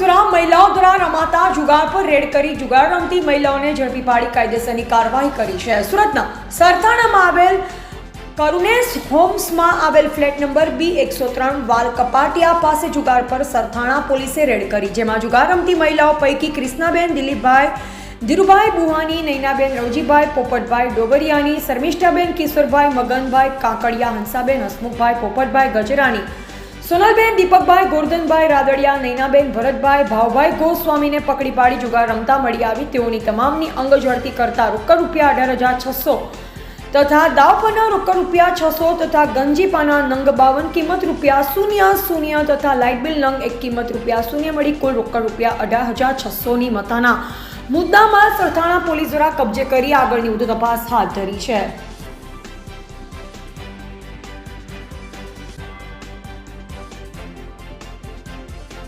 Police દ્વારા મહિલાઓ દ્વારા રમાતા જુગાર પર રેડ કરી જુગાર રમતી મહિલાઓને ઝડપી પાડી કાયદેસરની કાર્યવાહી કરી છે। સુરતના સરથાણામાં આવેલ કરુણેશ હોમ્સમાં આવેલ ફ્લેટ નંબર B103 વાલ કપાટિયા પાસે જુગાર પર સરથાણા પોલીસે રેડ કરી, જેમાં જુગાર રમતી મહિલાઓ પૈકી કૃષ્ણાબેન દિલીપભાઈ, ધીરુભાઈ બુહાની, નૈનાબેન રવજીભાઈ, પોપટભાઈ ડોબરિયાની, શર્મિષ્ઠાબેન કિશોરભાઈ, મગનભાઈ કાકડિયા, હંસાબેન હસમુખભાઈ, પોપટભાઈ ગજરાની, સોનલબેન દીપકભાઈ, ગોરધનભાઈ રાદડિયા, નૈનાબેન ભરતભાઈ, ભાવભાઈ ગોસ્વામીને પકડી પાડી જુગાર રમતા મળી આવી તેઓની તમામની અંગ ઝડપી કરતા રોકડ રૂપિયા 18,600 તથા દાવ પરના રોકડ રૂપિયા 600 તથા ગંજીપાના નંગ 52 કિંમત રૂપિયા 00 તથા લાઇટ બિલ નંગ 1 કિંમત રૂપિયા 0 મળી કુલ રોકડ રૂપિયા 18,600ની મતાના મુદ્દામાલ સરથાણા પોલીસ દ્વારા કબજે કરી આગળની વધુ તપાસ હાથ ધરી છે।